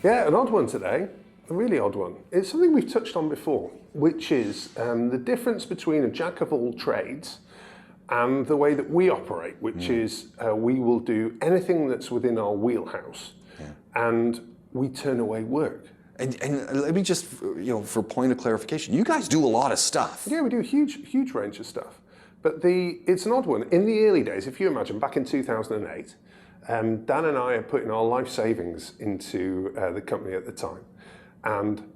Yeah, an odd one today, a really odd one. It's something we've touched on before, which is the difference between a jack of all trades and the way that we operate, which is we will do anything that's within our wheelhouse, and we turn away work. And let me just, for point of clarification, you guys do a lot of stuff. Yeah, we do a huge range of stuff. But it's an odd one. In the early days, if you imagine, back in 2008, Dan and I are putting our life savings into the company at the time, and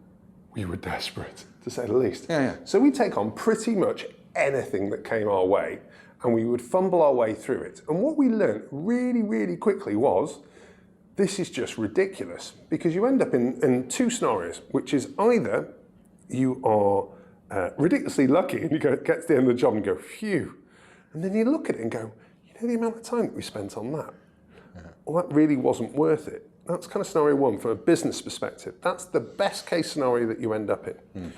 we were desperate, to say the least. So we'd take on pretty much anything that came our way, and we would fumble our way through it. And what we learned really quickly was, this is just ridiculous, because you end up in two scenarios, which is either you are ridiculously lucky and you get to the end of the job and go, phew, and then you look at it and go, the amount of time that we spent on that, well, that really wasn't worth it. That's kind of scenario one from a business perspective. That's the best case scenario that you end up in.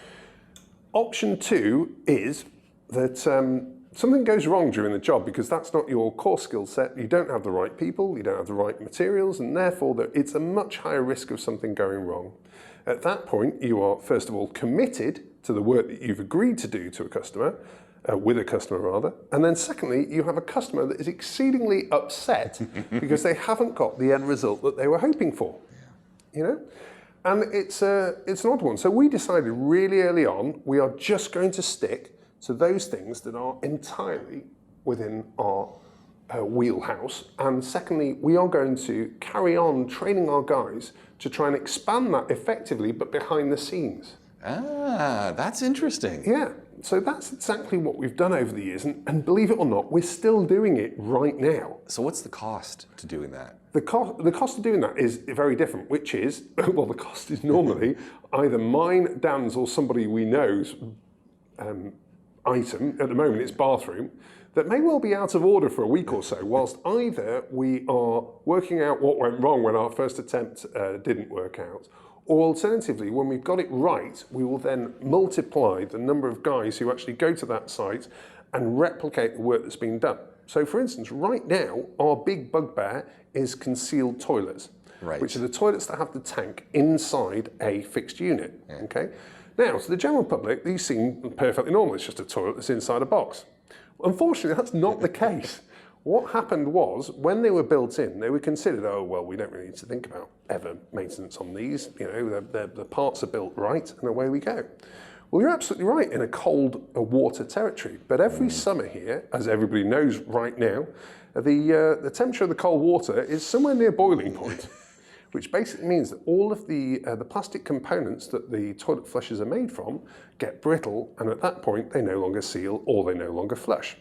Option two is that something goes wrong during the job because that's not your core skill set. You don't have the right people, you don't have the right materials, and therefore it's a much higher risk of something going wrong. At that point, you are, first of all, committed to the work that you've agreed to do to a customer, with a customer rather, and then secondly, you have a customer that is exceedingly upset because they haven't got the end result that they were hoping for. And it's an odd one. So we decided really early on, we are just going to stick to those things that are entirely within our wheelhouse, and secondly, we are going to carry on training our guys to try and expand that effectively, but behind the scenes. Ah, that's interesting. Yeah, so that's exactly what we've done over the years, and believe it or not, we're still doing it right now. So what's the cost to doing that? The cost of doing that is very different, which is, well, the cost is normally either mine, Dan's, or somebody we know's item. At the moment, it's bathroom, that may well be out of order for a week or so, whilst either we are working out what went wrong when our first attempt didn't work out, or alternatively, when we've got it right, we will then multiply the number of guys who actually go to that site and replicate the work that's been done. So for instance, right now, our big bugbear is concealed toilets, which are the toilets that have the tank inside a fixed unit, okay? Now, to the general public, these seem perfectly normal. It's just a toilet that's inside a box. Unfortunately, that's not the case. What happened was, when they were built in, they were considered, oh, well, we don't really need to think about ever maintenance on these. The parts are built right, and away we go. Well, you're absolutely right in a cold water territory. But every summer here, as everybody knows right now, the temperature of the cold water is somewhere near boiling point, which basically means that all of the plastic components that the toilet flushes are made from get brittle, and at that point, they no longer seal or they no longer flush.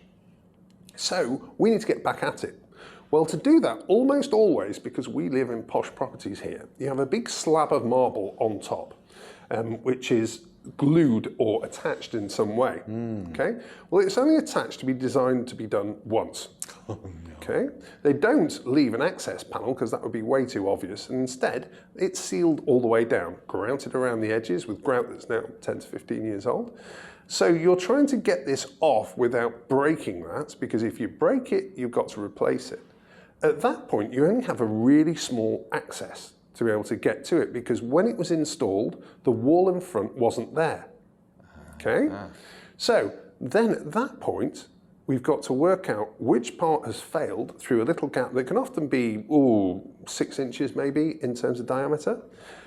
So we need to get back at it. Well, to do that, almost always, because we live in posh properties here, you have a big slab of marble on top, which is glued or attached in some way. Okay? Well, it's only attached to be designed to be done once. Oh, no. Okay? They don't leave an access panel because that would be way too obvious, and instead it's sealed all the way down, grouted around the edges with grout that's now 10 to 15 years old. So you're trying to get this off without breaking that, because if you break it, you've got to replace it. At that point, you only have a really small access to be able to get to it, because when it was installed, the wall in front wasn't there. Okay? So then at that point, we've got to work out which part has failed through a little gap that can often be 6 inches maybe in terms of diameter.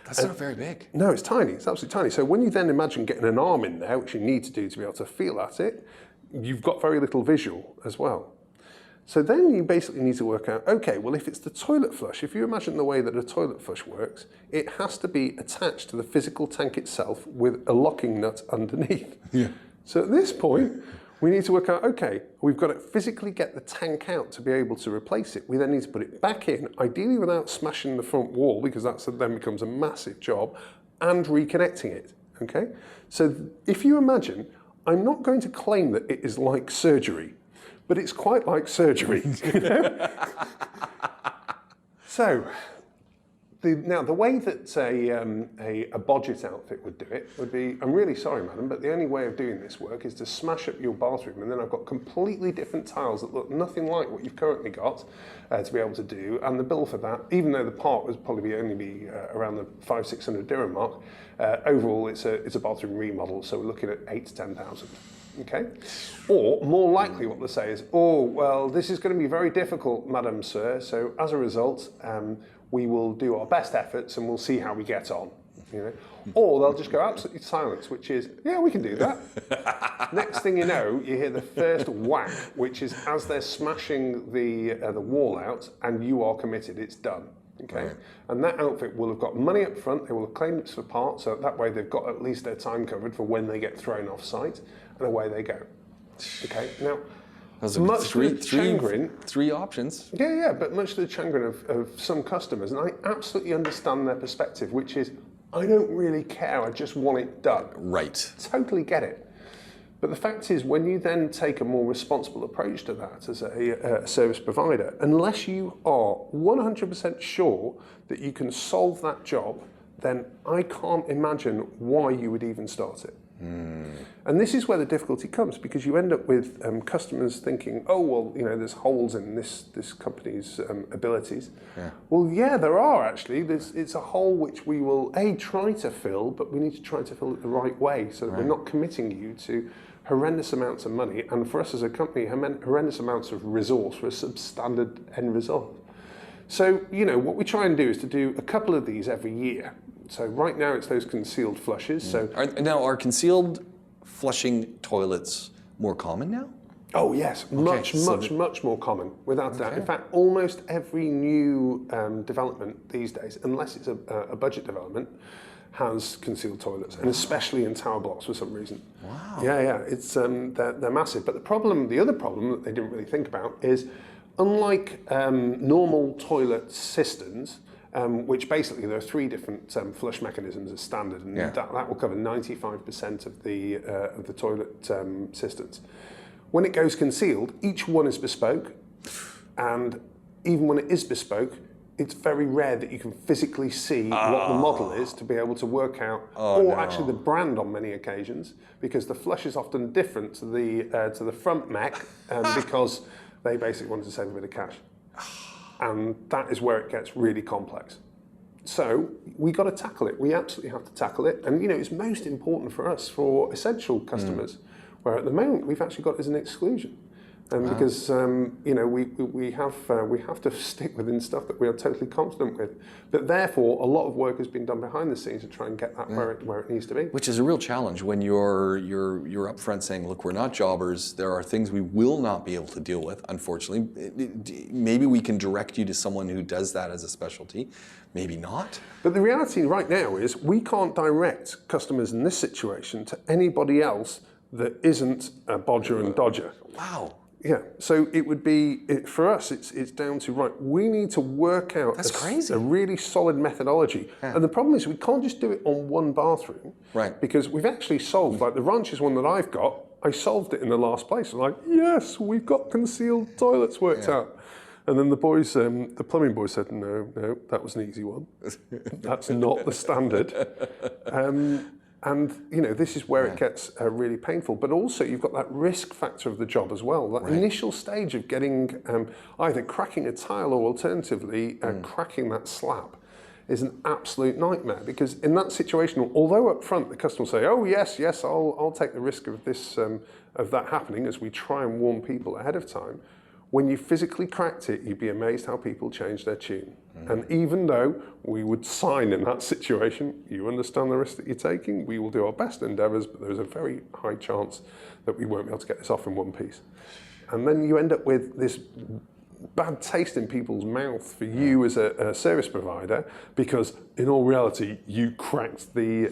That's not very big. No, it's tiny. It's absolutely tiny. So when you then imagine getting an arm in there, which you need to do to be able to feel at it, you've got very little visual as well. So then you basically need to work out, okay, well, if it's the toilet flush, if you imagine the way that a toilet flush works, it has to be attached to the physical tank itself with a locking nut underneath. Yeah. So at this point, we need to work out, okay, we've got to physically get the tank out to be able to replace it. We then need to put it back in, ideally without smashing the front wall, because that then becomes a massive job, and reconnecting it, okay? So if you imagine, I'm not going to claim that it is like surgery, but it's quite like surgery, you know? So Now, the way that a budget outfit would do it would be, I'm really sorry, madam, but the only way of doing this work is to smash up your bathroom, and then I've got completely different tiles that look nothing like what you've currently got to be able to do. And the bill for that, even though the part would probably only be around the 500-600 dirham mark, overall it's a bathroom remodel, so we're looking at 8 to 10,000. Okay, or more likely what they'll say is, oh, well, this is going to be very difficult, madam, sir, so as a result, we will do our best efforts and we'll see how we get on. You know? Or they'll just go absolutely silent, which is, yeah, we can do that. Next thing you know, you hear the first whack, which is as they're smashing the wall out, and you are committed, it's done. Okay, right. And that outfit will have got money up front, they will have claimed it's for parts, so that way they've got at least their time covered for when they get thrown off site, and away they go. Okay, now, much to the chagrin, three options. Yeah, but much to the chagrin of some customers, and I absolutely understand their perspective, which is, I don't really care, I just want it done. Right. Totally get it. But the fact is, when you then take a more responsible approach to that as a service provider, unless you are 100% sure that you can solve that job, then I can't imagine why you would even start it. And this is where the difficulty comes, because you end up with customers thinking, oh, well, you know, there's holes in this company's abilities. Yeah. Well, yeah, there are actually. It's a hole which we will, try to fill, but we need to try to fill it the right way so that we're not committing you to horrendous amounts of money, and for us as a company, horrendous amounts of resource for a substandard end result. So, you know, what we try and do is to do a couple of these every year. So right now it's those concealed flushes. So are concealed flushing toilets more common now? Oh yes, much more common, without doubt. In fact, almost every new development these days, unless it's a budget development, has concealed toilets, and especially in tower blocks for some reason. Wow. Yeah, it's they're massive. But the other problem that they didn't really think about is, unlike normal toilet cisterns, which basically there are 3 different flush mechanisms as standard, and that will cover 95% of the toilet cisterns. When it goes concealed, each one is bespoke, and even when it is bespoke, it's very rare that you can physically see what the model is to be able to work out, actually the brand on many occasions, because the flush is often different to the front mech, because they basically wanted to save a bit of cash. And that is where it gets really complex. So we got to tackle it. We absolutely have to tackle it. And you know, it's most important for us, for essential customers, where at the moment we've actually got it as an exclusion. Because you know, we have to stick within stuff that we are totally confident with. But therefore, a lot of work has been done behind the scenes to try and get that where it needs to be. Which is a real challenge when you're upfront saying, look, we're not jobbers. There are things we will not be able to deal with, unfortunately. Maybe we can direct you to someone who does that as a specialty. Maybe not. But the reality right now is we can't direct customers in this situation to anybody else that isn't a bodger and dodger. Wow. Yeah, so it would be, for us, it's down to, right, we need to work out a really solid methodology. Yeah. And the problem is we can't just do it on one bathroom. Right. Because we've actually solved, like the Ranches one that I've got, I solved it in the last place. I'm like, yes, we've got concealed toilets worked out. And then the boys, the plumbing boys said, no, that was an easy one. That's not the standard. And you know, this is where it gets really painful. But also, you've got that risk factor of the job as well. That initial stage of getting either cracking a tile or alternatively cracking that slab is an absolute nightmare. Because in that situation, although up front the customer will say, "Oh yes, I'll take the risk of this of that happening," as we try and warn people ahead of time. When you physically cracked it, you'd be amazed how people change their tune. And even though we would sign in that situation, you understand the risk that you're taking, we will do our best endeavours, but there's a very high chance that we won't be able to get this off in one piece. And then you end up with this bad taste in people's mouth for you as a service provider, because in all reality, you cracked the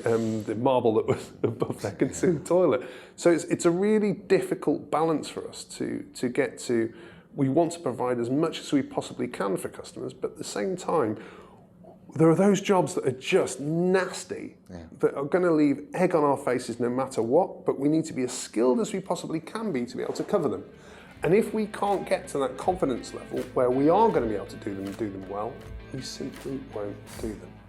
marble that was above their concealed toilet. So it's a really difficult balance for us to get to. We want to provide as much as we possibly can for customers, but at the same time, there are those jobs that are just nasty, that are going to leave egg on our faces no matter what, but we need to be as skilled as we possibly can be to be able to cover them. And if we can't get to that confidence level where we are going to be able to do them and do them well, we simply won't do them.